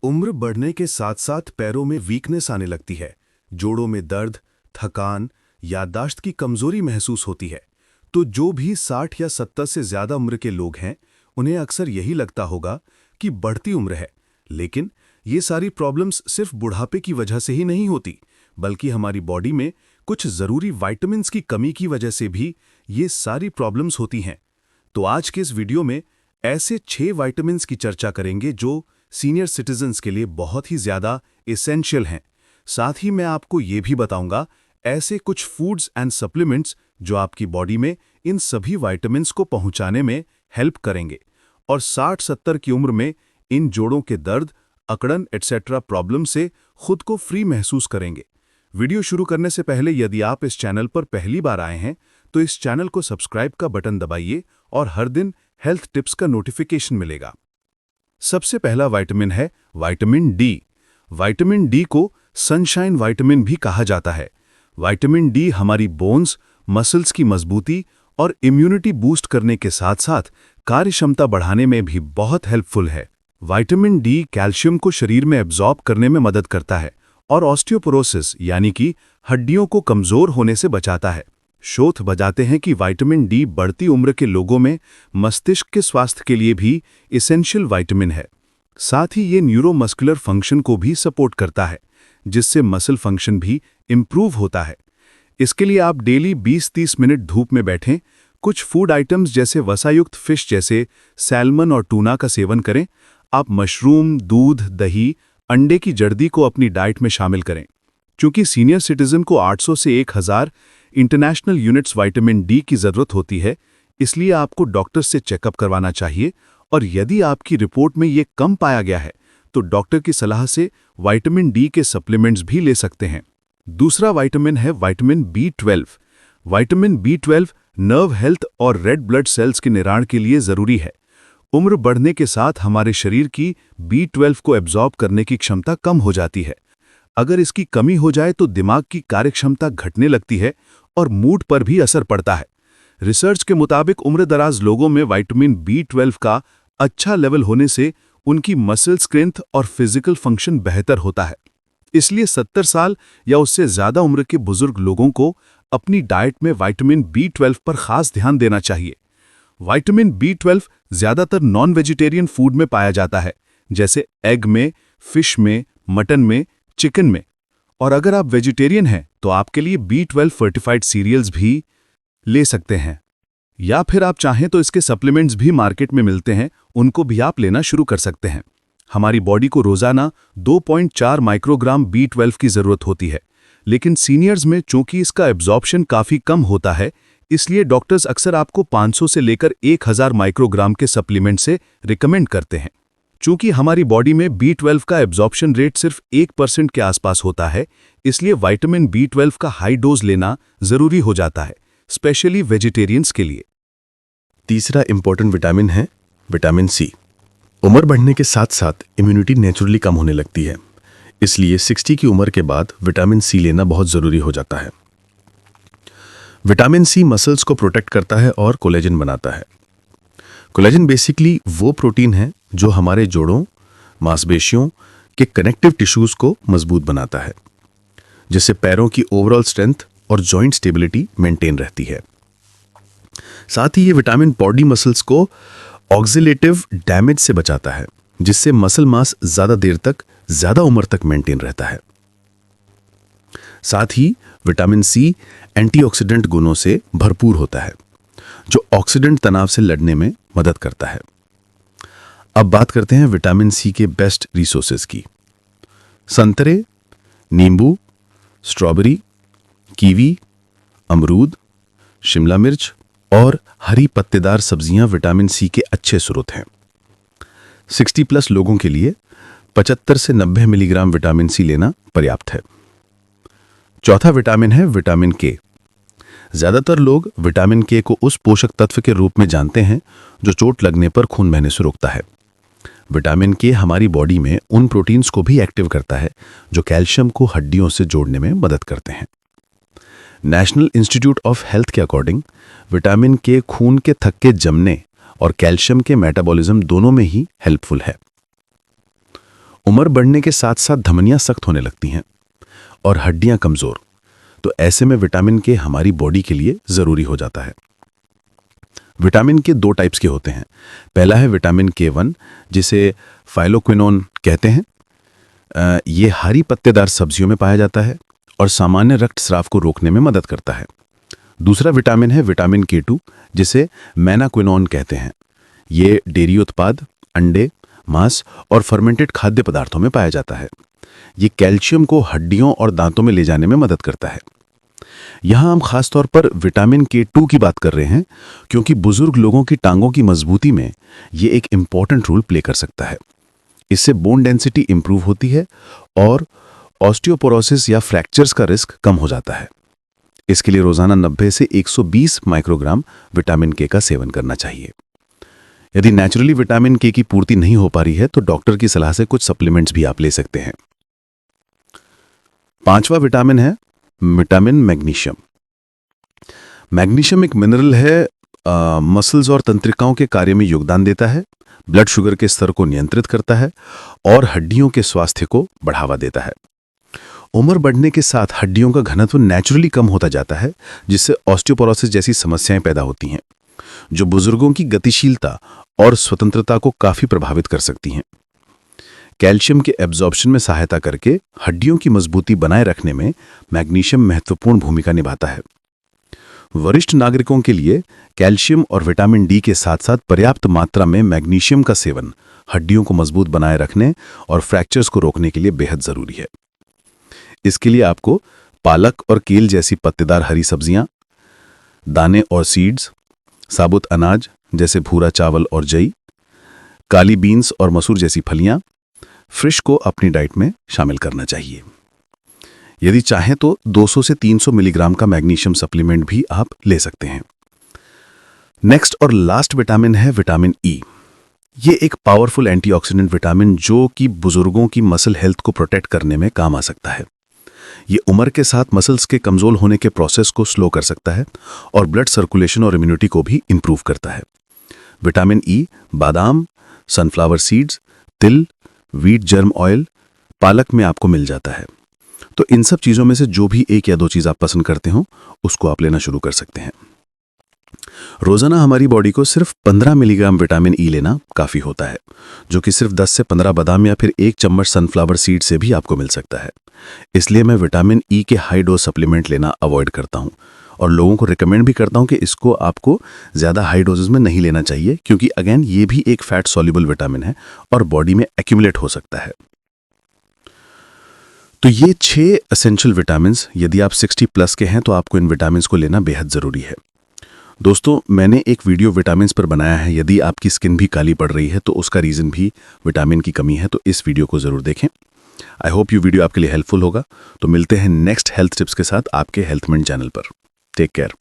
उम्र बढ़ने के साथ साथ पैरों में वीकनेस आने लगती है, जोड़ों में दर्द, थकान, याददाश्त की कमजोरी महसूस होती है। तो जो भी 60 या 70 से ज्यादा उम्र के लोग हैं, उन्हें अक्सर यही लगता होगा कि बढ़ती उम्र है। लेकिन ये सारी प्रॉब्लम्स सिर्फ बुढ़ापे की वजह से ही नहीं होती, बल्कि हमारी बॉडी में कुछ जरूरी विटामिन्स की कमी की वजह से भी ये सारी प्रॉब्लम्स होती हैं। तो आज के इस वीडियो में ऐसे 6 विटामिन्स की चर्चा करेंगे जो सीनियर सिटीजन्स के लिए बहुत ही ज्यादा एसेंशियल हैं। साथ ही मैं आपको ये भी बताऊंगा ऐसे कुछ फूड्स एंड सप्लीमेंट्स जो आपकी बॉडी में इन सभी विटामिन्स को पहुंचाने में हेल्प करेंगे और 60-70 की उम्र में इन जोड़ों के दर्द, अकड़न एटसेट्रा प्रॉब्लम से खुद को फ्री महसूस करेंगे। वीडियो शुरू करने से पहले यदि आप इस चैनल पर पहली बार आए हैं तो इस चैनल को सब्सक्राइब का बटन दबाइए और हर दिन हेल्थ टिप्स का नोटिफिकेशन मिलेगा। सबसे पहला विटामिन है विटामिन डी। विटामिन डी को सनशाइन विटामिन भी कहा जाता है। विटामिन डी हमारी बोन्स, मसल्स की मजबूती और इम्यूनिटी बूस्ट करने के साथ साथ कार्यक्षमता बढ़ाने में भी बहुत हेल्पफुल है। विटामिन डी कैल्शियम को शरीर में एब्जॉर्ब करने में मदद करता है और ऑस्टियोपोरोसिस यानी कि हड्डियों को कमजोर होने से बचाता है। शोध बताते हैं कि विटामिन डी बढ़ती उम्र के लोगों में मस्तिष्क के स्वास्थ्य के लिए भी एसेंशियल विटामिन है। साथ ही ये न्यूरोमस्कुलर फंक्शन को भी सपोर्ट करता है, जिससे मसल फंक्शन भी इम्प्रूव होता है। इसके लिए आप डेली 20-30 मिनट धूप में बैठें, कुछ फूड आइटम्स जैसे वसायुक्त फिश जैसे सैल्मन और टूना का सेवन करें। आप मशरूम, दूध, दही, अंडे की जर्दी को अपनी डाइट में शामिल करें। चूंकि सीनियर सिटीजन को 800 से 1000 इंटरनेशनल यूनिट्स विटामिन डी की जरूरत होती है, इसलिए आपको डॉक्टर से चेकअप करवाना चाहिए और यदि आपकी रिपोर्ट में ये कम पाया गया है तो डॉक्टर की सलाह से विटामिन डी के सप्लीमेंट्स भी ले सकते हैं। दूसरा विटामिन है vitamin B12। Vitamin B12 nerve health और रेड ब्लड सेल्स के निर्माण के लिए जरूरी है। उम्र बढ़ने के साथ हमारे शरीर की B12 को एब्जॉर्ब करने की क्षमता कम हो जाती है। अगर इसकी कमी हो जाए तो दिमाग की कार्यक्षमता घटने लगती है और मूड पर भी असर पड़ता है। रिसर्च के मुताबिक उम्रदराज लोगों में विटामिन B12 का अच्छा लेवल होने से उनकी मसल स्ट्रेंथ और फिजिकल फंक्शन बेहतर होता है। इसलिए 70 साल या उससे ज्यादा उम्र के बुजुर्ग लोगों को अपनी डाइट में विटामिन B12 पर खास ध्यान देना चाहिए। विटामिन B12 ज्यादातर नॉन वेजिटेरियन फूड में पाया जाता है, जैसे एग में, फिश में, मटन में, चिकन में। और अगर आप वेजिटेरियन हैं तो आपके लिए B12 फर्टिफाइड सीरियल्स भी ले सकते हैं, या फिर आप चाहें तो इसके सप्लीमेंट्स भी मार्केट में मिलते हैं, उनको भी आप लेना शुरू कर सकते हैं। हमारी बॉडी को रोजाना 2.4 माइक्रोग्राम B12 की जरूरत होती है, लेकिन सीनियर्स में चूंकि इसका एब्जॉर्प्शन काफी कम होता है, इसलिए डॉक्टर्स अक्सर आपको 500 से लेकर 1000 माइक्रोग्राम के सप्लीमेंट से रिकमेंड करते हैं। चूंकि हमारी बॉडी में B12 का एब्जॉर्प्शन रेट सिर्फ 1% के आसपास होता है, इसलिए विटामिन B12 का हाई डोज लेना जरूरी हो जाता है, स्पेशली वेजिटेरियंस के लिए। तीसरा इंपॉर्टेंट विटामिन है विटामिन सी। उम्र बढ़ने के साथ साथ इम्यूनिटी नेचुरली कम होने लगती है, इसलिए 60 की उम्र के बाद विटामिन सी लेना बहुत ज़रूरी हो जाता है। विटामिन सी मसल्स को प्रोटेक्ट करता है और कोलेजन बनाता है। कोलेजन बेसिकली वो प्रोटीन है जो हमारे जोड़ों, मांसपेशियों के कनेक्टिव टिश्यूज को मजबूत बनाता है, जिससे पैरों की ओवरऑल स्ट्रेंथ और जॉइंट स्टेबिलिटी मेंटेन रहती है। साथ ही ये विटामिन बॉडी मसल्स को ऑक्सीडेटिव डैमेज से बचाता है, जिससे मसल मास ज्यादा देर तक, ज्यादा उम्र तक मेंटेन रहता है। साथ ही विटामिन सी एंटीऑक्सीडेंट गुणों से भरपूर होता है, जो ऑक्सीडेंट तनाव से लड़ने में मदद करता है। अब बात करते हैं विटामिन सी के बेस्ट रिसोर्सेज की। संतरे, नींबू, स्ट्रॉबेरी, कीवी, अमरूद, शिमला मिर्च और हरी पत्तेदार सब्जियां विटामिन सी के अच्छे स्रोत हैं। 60+ लोगों के लिए 75 से 90 मिलीग्राम विटामिन सी लेना पर्याप्त है। चौथा विटामिन है विटामिन के। ज्यादातर लोग विटामिन के को उस पोषक तत्व के रूप में जानते हैं जो चोट लगने पर खून बहने से रोकता है। विटामिन के हमारी बॉडी में उन प्रोटीन्स को भी एक्टिव करता है जो कैल्शियम को हड्डियों से जोड़ने में मदद करते हैं। नेशनल इंस्टीट्यूट ऑफ हेल्थ के अकॉर्डिंग विटामिन के खून के थक्के जमने और कैल्शियम के मेटाबॉलिज्म दोनों में ही हेल्पफुल है। उम्र बढ़ने के साथ साथ धमनियां सख्त होने लगती हैं और हड्डियां कमजोर। तो ऐसे में विटामिन के हमारी बॉडी के लिए जरूरी हो जाता है। विटामिन के 2 टाइप्स के होते हैं। पहला है विटामिन K1, जिसे फाइलोक्विनोन कहते हैं। ये हरी पत्तेदार सब्जियों में पाया जाता है और सामान्य रक्तस्राव को रोकने में मदद करता है। दूसरा विटामिन है विटामिन K2, जिसे मैनाक्विनोन कहते हैं। ये डेयरी उत्पाद, अंडे, मांस और फर्मेंटेड खाद्य पदार्थों में पाया जाता है। ये कैल्शियम को हड्डियों और दांतों में ले जाने में मदद करता है। यहाँ हम खासतौर पर विटामिन K2 की बात कर रहे हैं, क्योंकि बुजुर्ग लोगों की टांगों की मजबूती में ये एक इम्पॉर्टेंट रोल प्ले कर सकता है। इससे बोन डेंसिटी इंप्रूव होती है और ऑस्टियोपोरोसिस या फ्रैक्चर्स का रिस्क कम हो जाता है। इसके लिए रोजाना 90 से 120 माइक्रोग्राम विटामिन K का सेवन करना चाहिए। यदि नेचुरली विटामिन K की पूर्ति नहीं हो पा रही है तो डॉक्टर की सलाह से कुछ सप्लीमेंट्स भी आप ले सकते हैं। 5वां विटामिन है विटामिन मैग्नीशियम। मैग्नीशियम एक मिनरल है, मसल्स और तंत्रिकाओं के कार्य में योगदान देता है, ब्लड शुगर के स्तर को नियंत्रित करता है और हड्डियों के स्वास्थ्य को बढ़ावा देता है। उम्र बढ़ने के साथ हड्डियों का घनत्व नेचुरली कम होता जाता है, जिससे ऑस्टियोपोरोसिस जैसी समस्याएं पैदा होती हैं, जो बुजुर्गों की गतिशीलता और स्वतंत्रता को काफी प्रभावित कर सकती हैं। कैल्शियम के एब्जॉर्प्शन में सहायता करके हड्डियों की मजबूती बनाए रखने में मैग्नीशियम महत्वपूर्ण भूमिका निभाता है। वरिष्ठ नागरिकों के लिए कैल्शियम और विटामिन डी के साथ साथ पर्याप्त मात्रा में मैग्नीशियम का सेवन हड्डियों को मजबूत बनाए रखने और फ्रैक्चर्स को रोकने के लिए बेहद जरूरी है। इसके लिए आपको पालक और केल जैसी पत्तेदार हरी सब्जियां, दाने और सीड्स, साबुत अनाज जैसे भूरा चावल और जई, काली बीन्स और मसूर जैसी फलियां, फिश को अपनी डाइट में शामिल करना चाहिए। यदि चाहें तो 200 से 300 मिलीग्राम का मैग्नीशियम सप्लीमेंट भी आप ले सकते हैं। नेक्स्ट और लास्ट विटामिन है विटामिन ई। ये एक पावरफुल एंटीऑक्सीडेंट विटामिन जो कि बुजुर्गों की मसल हेल्थ को प्रोटेक्ट करने में काम आ सकता है। ये उम्र के साथ मसल्स के कमजोर होने के प्रोसेस को स्लो कर सकता है और ब्लड सर्कुलेशन और इम्यूनिटी को भी इंप्रूव करता है। विटामिन ई बादाम, सनफ्लावर सीड्स, तिल, व्हीट जर्म ऑयल, पालक में आपको मिल जाता है। तो इन सब चीजों में से जो भी 1 या 2 चीज आप पसंद करते हो उसको आप लेना शुरू कर सकते हैं। रोजाना हमारी बॉडी को सिर्फ 15 मिलीग्राम विटामिन ई लेना काफी होता है, जो कि सिर्फ 10 से 15 बादाम या फिर 1 चम्मच सनफ्लावर सीड से भी आपको मिल सकता है। इसलिए मैं विटामिन ई के हाई डोज सप्लीमेंट लेना अवॉइड करता हूं और लोगों को रिकमेंड भी करता हूं कि इसको आपको ज्यादा हाई डोजेस में नहीं लेना चाहिए, क्योंकि अगेन ये भी एक फैट सॉल्युबल विटामिन है और बॉडी में एक्यूमुलेट हो सकता है। तो ये 6 एसेंशियल विटामिन्स, यदि आप 60 प्लस के हैं तो आपको इन विटामिन्स को लेना बेहद जरूरी है। दोस्तों, मैंने एक वीडियो विटामिन्स पर बनाया है। यदि आपकी स्किन भी काली पड़ रही है तो उसका रीजन भी विटामिन की कमी है, तो इस वीडियो को जरूर देखें। आई होप ये वीडियो आपके लिए हेल्पफुल होगा। तो मिलते हैं नेक्स्ट हेल्थ टिप्स के साथ आपके हेल्थ मिनट चैनल पर। Take care.